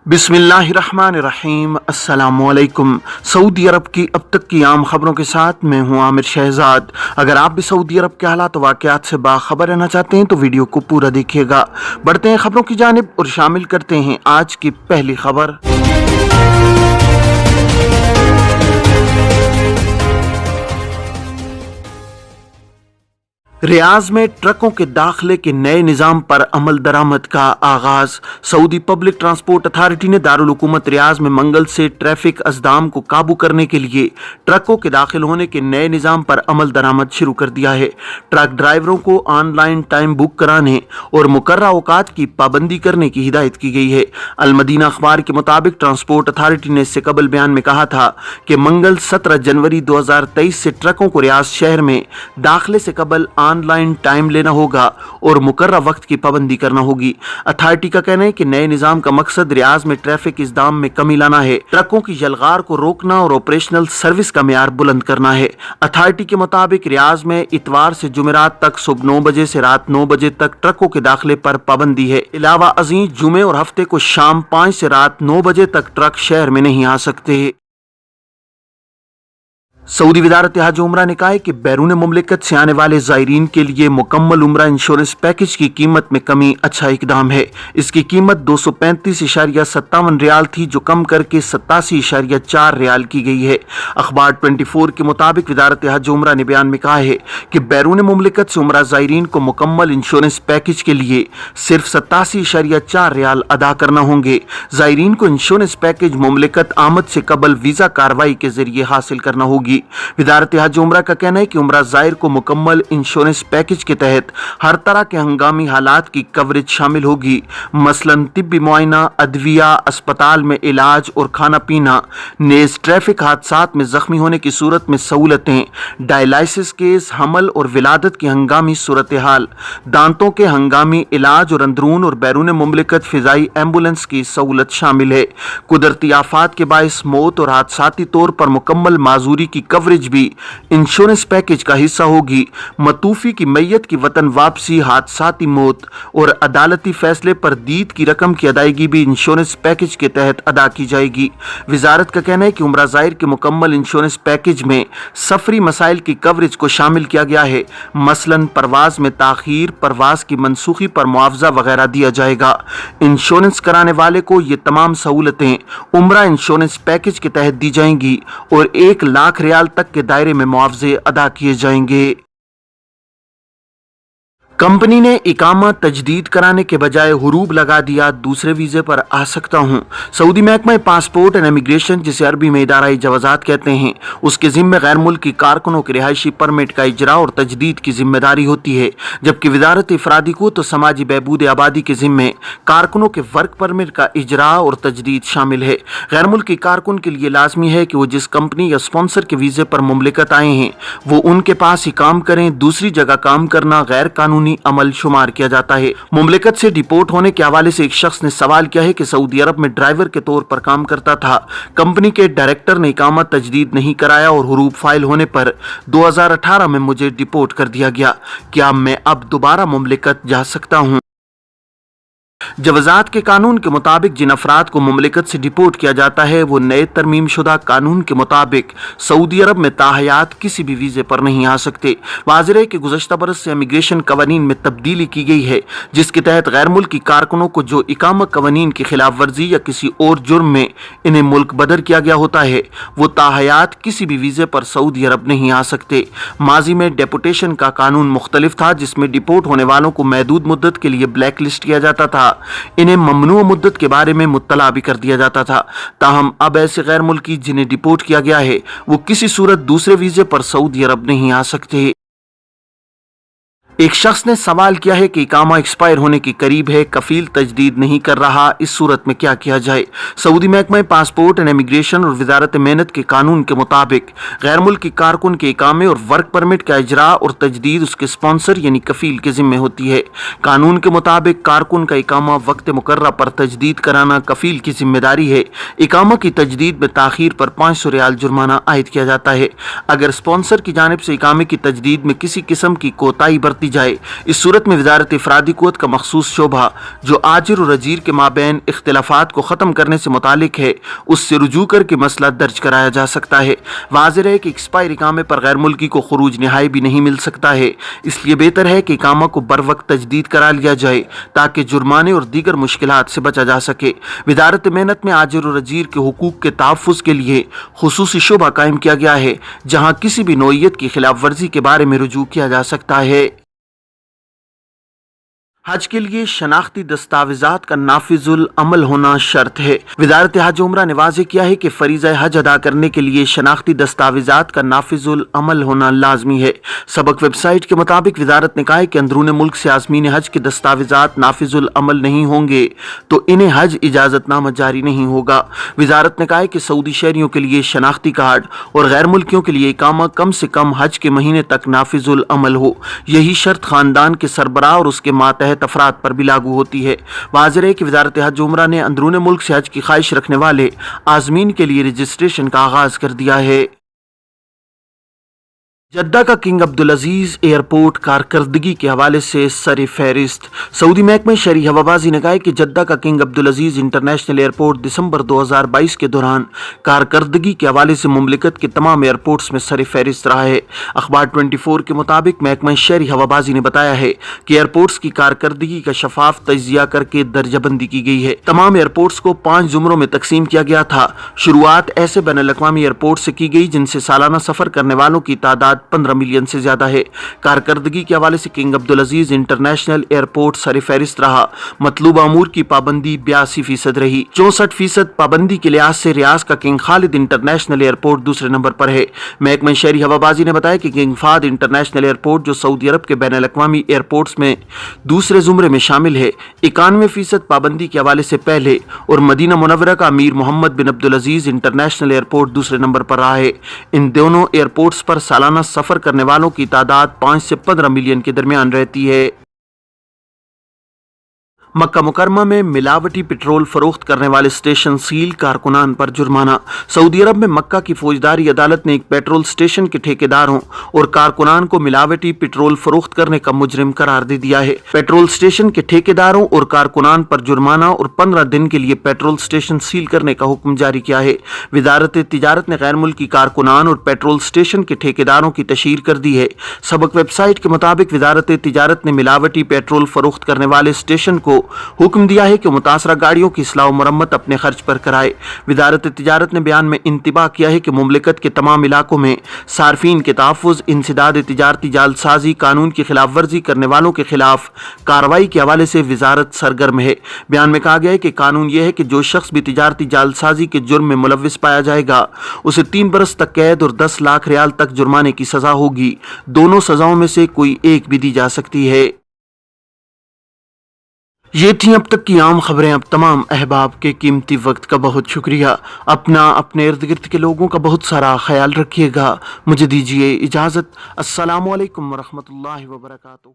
बिस्मिल्लाहिर्रहमानिर्रहीम। अस्सलामुअलैकुम। सऊदी अरब की अब तक की आम खबरों के साथ मैं हूं आमिर शहजाद। अगर आप भी सऊदी अरब के हालात व वाक़यात से बाखबर रहना चाहते हैं तो वीडियो को पूरा देखिएगा। बढ़ते हैं खबरों की जानिब और शामिल करते हैं आज की पहली खबर। रियाज में ट्रकों के दाखिले के नए निज़ाम पर अमल दरामद का आगाज। सऊदी पब्लिक ट्रांसपोर्ट अथॉरिटी ने दारुल हुकूमत रियाज में मंगल से ट्रैफिक अज़दाम को काबू करने के लिए ट्रकों के दाखिल होने के नए निज़ाम पर अमल दरामद शुरू कर दिया है। ट्रक ड्राइवरों को ऑनलाइन टाइम बुक कराने और मुकर्रा औकात की पाबंदी करने की हिदायत की गई है। अल मदीना अखबार के मुताबिक ट्रांसपोर्ट अथॉरिटी ने इससे कबल बयान में कहा था कि मंगल 17 जनवरी 2023 से ट्रकों को रियाज शहर में दाखिले से कबल ऑनलाइन टाइम लेना होगा और मुकर्रा वक्त की पाबंदी करना होगी। अथॉरिटी का कहना है कि नए निज़ाम का मकसद रियाज में ट्रैफिक इज़दाम में कमी लाना है, ट्रकों की यलगार को रोकना और ऑपरेशनल सर्विस का मेयार बुलंद करना है। अथॉरिटी के मुताबिक रियाज में इतवार से जुमेरात तक सुबह 9 बजे से रात 9 बजे तक ट्रकों के दाखिले पर पाबंदी है। अलावा अज़ीं जुमे और हफ्ते को शाम 5 से रात 9 बजे तक ट्रक शहर में नहीं आ सकते। सऊदी वज़ारत हज उम्रा ने कहा है कि बैरून मुमलिकत से आने वाले ज़ायरीन के लिए मुकम्मल उम्रा इंश्योरेंस पैकेज की कीमत में कमी अच्छा इकदाम है। इसकी कीमत 235.57 रियाल थी, जो कम करके 87.4 रियाल की गई है। अखबार 24 के मुताबिक वज़ारत हज उम्रा ने बयान में कहा है कि बैरून मुमलिकत से उम्रा ज़ायरीन को मुकम्मल इंश्योरेंस पैकेज के लिए सिर्फ 87.4 रियाल अदा करना होंगे। ज़ायरीन को इंश्योरेंस पैकेज मुमलिकत आमद से कबल वीज़ा कार्रवाई के जरिए हासिल करना होगी। वज़ारत हज उम्रा का कहना है कि उम्रा ज़ायर को मुकम्मल इंश्योरेंस पैकेज के तहत हर तरह के हंगामी हालात की कवरेज शामिल होगी, मसलन तिब्बी मुआयना, अदविया, अस्पताल में इलाज और खाना पीना, नेज़ ट्रैफिक हादसात में जख्मी होने की सूरत में सहूलतें, डायलिसिस केस, हमल और विलादत की हंगामी सूरत हाल, दांतों के हंगामी इलाज और अंदरून और बैरून मुमलिकत फ़िज़ाई एम्बुलेंस की सहूलत शामिल है। कुदरती आफात के बायस मौत और हादसाती तौर पर मुकम्मल माजूरी की कवरेज भी इंश्योरेंस पैकेज का हिस्सा होगी। मतूफी की मैयत की वतन वापसी, हादसाती मौत और अदालती फैसले पर दीद की रकम की अदायगी भी इंश्योरेंस पैकेज के तहत अदा की जाएगी। वजारत का कहना है कि उम्रा ज़ायर के मुकम्मल इंश्योरेंस पैकेज में सफरी मसाइल की कवरेज को शामिल किया गया है, मसलन परवाज में ताखीर, परवाज की मनसूखी पर मुआवजा वगैरह दिया जाएगा। इंश्योरेंस कराने वाले को ये तमाम सहूलतें उम्रा इंश्योरेंस पैकेज के तहत दी जाएंगी और 1 लाख रियाल तक के दायरे में मुआवजे अदा किए जाएंगे। कंपनी ने इकामा तजदीद कराने के बजाय हुरूब लगा दिया, दूसरे वीज़े पर आ सकता हूँ। सऊदी महकमा पासपोर्ट एंड इमिग्रेशन, जिसे अरबी में इदारा जवाज़ात कहते हैं, उसके ज़िम्मे गैर मुल्की कारकुनों के रिहायशी परमिट का इजरा और तजदीद की जिम्मेदारी होती है, जबकि वज़ारत इफरादी को तो समाजी बहबूद आबादी के ज़िम्मे कारकुनों के वर्क परमिट का इजरा और तजदीद शामिल है। गैर मुल्की कारकुन के लिए लाजमी है कि वो जिस कंपनी या स्पॉन्सर के वीज़े पर मुमलिकत आए हैं वो उनके पास ही काम करें। दूसरी जगह काम करना गैर कानूनी अमल शुमार किया जाता है। मुमलिकत से डिपोर्ट होने के हवाले से एक शख्स ने सवाल किया है कि सऊदी अरब में ड्राइवर के तौर पर काम करता था, कंपनी के डायरेक्टर ने इकामा तजदीद नहीं कराया और हुरूब फाइल होने पर 2018 में मुझे डिपोर्ट कर दिया गया। क्या मैं अब दोबारा मुमलिकत जा सकता हूँ? जवाज़ात के कानून के मुताबिक जिन अफराद को मुमलिकत से डिपोर्ट किया जाता है वो नए तरमीम शुदा कानून के मुताबिक सऊदी अरब में ताहयात किसी भी वीज़े पर नहीं आ सकते। वाज़ेह है कि गुज़श्ता बरस से इमिग्रेशन कवानीन में तब्दीली की गई है, जिसके तहत गैर मुल्की कारकुनों को जो इकामा कवानीन की खिलाफ वर्जी या किसी और जुर्म में इन्हें मुल्क बदर किया गया होता है वो ताहयात किसी भी वीज़े पर सऊदी अरब नहीं आ सकते। माजी में डेपुटेशन का कानून मुख्तलिफ था, जिसमें डिपोर्ट होने वालों को महदूद मुद्दत के लिए ब्लैक लिस्ट किया जाता था, इन्हें ममनू मुद्दत के बारे में मुत्तला भी कर दिया जाता था। ताहम अब ऐसे गैर मुल्की जिन्हें डिपोर्ट किया गया है वो किसी सूरत दूसरे वीज़े पर सऊदी अरब नहीं आ सकते। एक शख्स ने सवाल किया है कि इकामा एक्सपायर होने के करीब है, कफील तजदीद नहीं कर रहा, इस सूरत में क्या किया जाए? सऊदी महकमा पासपोर्ट एंड इमिग्रेशन और वज़ारत मेहनत के कानून के मुताबिक गैर मुल्की कारकुन के इकामे और वर्क परमिट का इजरा और तजदीद उसके स्पॉन्सर यानी कफील के जिम्मे होती है। कानून के मुताबिक कारकुन का इकामा वक्त मुकर्रा पर तजदीद कराना कफील की जिम्मेदारी है। इकामा की तजदीद में ताखीर पर 500 रियाल जुर्माना आयद किया जाता है। अगर स्पॉन्सर की जानिब से इकामे की तजदीद में किसी किस्म की कोताही बरती کی جائے۔ اس صورت میں وزارت افرادی قوت کا مخصوص شعبہ جو آجر اور اجیر کے مابین اختلافات کو ختم کرنے سے متعلق ہے اس سے رجوع کر کے مسئلہ درج کرایا جا سکتا ہے۔ واضح ہے کہ ایکسپائر اقامے پر غیر ملکی کو خروج نہائی بھی نہیں مل سکتا ہے، اس لیے بہتر ہے کہ اقامہ کو بروقت تجدید کرا لیا جائے تاکہ جرمانے اور دیگر مشکلات سے بچا جا سکے۔ وزارت محنت میں آجر اور اجیر کے حقوق کے تحفظ کے لیے خصوصی شعبہ قائم کیا گیا ہے جہاں کسی بھی نوعیت کی خلاف ورزی کے بارے میں رجوع کیا جا سکتا ہے۔ حج کے لیے شناختی دستاویزات کا نافذ العمل ہونا شرط ہے۔ وزارت حج عمرہ نے واضح کیا ہے کہ فریضہ حج ادا کرنے کے لیے شناختی دستاویزات کا نافذ العمل ہونا لازمی ہے۔ سبق ویب سائٹ کے مطابق وزارت نے کہا ہے کہ اندرون ملک سے عازمین حج کے دستاویزات نافذ العمل نہیں ہوں گے تو انہیں حج اجازت نامہ جاری نہیں ہوگا۔ وزارت نے کہا ہے کہ سعودی شہریوں کے لیے شناختی کارڈ اور غیر ملکیوں کے لیے اقامہ کم سے کم حج کے مہینے تک نافذ العمل ہو۔ یہی شرط خاندان کے سربراہ اور اس کے ماتحت افراد پر بھی لاگو ہوتی ہے۔ واضح ہے کہ وزارت حج عمرہ نے اندرون ملک سے حج کی خواہش رکھنے والے عازمین کے لیے رجسٹریشن کا آغاز کر دیا ہے۔ جدہ کا کنگ عبدالعزیز ایئرپورٹ کارکردگی کے حوالے سے سر فہرست۔ سعودی محکمہ شہری ہوابازی نے کہا ہے کہ جدہ کا کنگ عبدالعزیز انٹرنیشنل ایئرپورٹ دسمبر 2022 کے دوران کارکردگی کے حوالے سے مملکت کے تمام ایئرپورٹس میں سر فہرست رہا ہے۔ اخبار 24 کے مطابق محکمہ شہری ہوابازی نے بتایا ہے کہ ایئرپورٹس کی کارکردگی کا شفاف تجزیہ کر کے درجہ بندی کی گئی ہے۔ تمام ایئرپورٹس کو 5 زمروں میں تقسیم کیا گیا تھا۔ شروعات ایسے بین الاقوامی ایئرپورٹ سے کی گئی جن سے سالانہ سفر کرنے والوں کی تعداد 15 ملین سے زیادہ ہے۔ کارکردگی کے حوالے سے کنگ عبدالعزیز انٹرنیشنل ایئرپورٹ سر فہرست رہا۔ مطلوبہ امور کی پابندی 82% رہی۔ 64% پابندی کے لحاظ سے ریاض کا کنگ خالد انٹرنیشنل ایئرپورٹ دوسرے نمبر پر ہے۔ محکمہ شہری ہوابازی نے بتایا کہ کنگ فہد انٹرنیشنل ایئرپورٹ جو سعودی عرب کے بین الاقوامی ایئرپورٹس میں دوسرے زمرے میں شامل ہے 91% پابندی کے حوالے سے پہلے اور مدینہ منورہ کا امیر محمد بن عبدالعزیز انٹرنیشنل ایئرپورٹ دوسرے نمبر پر رہا ہے۔ ان دونوں ایئرپورٹس پر سالانہ سفر کرنے والوں کی تعداد 5 سے 15 ملین کے درمیان رہتی ہے۔ مکہ مکرمہ میں ملاوٹی پٹرول فروخت کرنے والے اسٹیشن سیل، کارکنان پر جرمانہ۔ سعودی عرب میں مکہ کی فوجداری عدالت نے ایک پیٹرول اسٹیشن کے ٹھیکیداروں اور کارکنان کو ملاوٹی پٹرول فروخت کرنے کا مجرم قرار دے دیا ہے۔ پیٹرول اسٹیشن کے ٹھیکیداروں اور کارکنان پر جرمانہ اور 15 دن کے لیے پیٹرول اسٹیشن سیل کرنے کا حکم جاری کیا ہے۔ وزارت تجارت نے غیر ملکی کارکنان اور پیٹرول اسٹیشن کے ٹھیکیداروں کی تشہیر کر دی ہے۔ سبق ویب سائٹ کے مطابق وزارت تجارت نے ملاوٹی پیٹرول فروخت کرنے والے اسٹیشن کو حکم دیا ہے کہ متاثرہ گاڑیوں کی اصلاح و مرمت اپنے خرچ پر کرائے۔ وزارت تجارت نے بیان میں انتباہ کیا ہے کہ مملکت کے تمام علاقوں میں صارفین کے تحفظ، انسداد تجارتی جعل سازی، قانون کی خلاف ورزی کرنے والوں کے خلاف کارروائی کے حوالے سے وزارت سرگرم ہے۔ بیان میں کہا گیا ہے کہ قانون یہ ہے کہ جو شخص بھی تجارتی جعل سازی کے جرم میں ملوث پایا جائے گا اسے 3 برس تک قید اور 10 لاکھ ریال تک جرمانے کی سزا ہوگی۔ دونوں سزاؤں میں سے کوئی ایک بھی دی جا سکتی ہے۔ یہ تھیں اب تک کی عام خبریں۔ اب تمام احباب کے قیمتی وقت کا بہت شکریہ۔ اپنا اپنے ارد گرد کے لوگوں کا بہت سارا خیال رکھیے گا۔ مجھے دیجیے اجازت۔ السلام علیکم ورحمۃ اللہ وبرکاتہ۔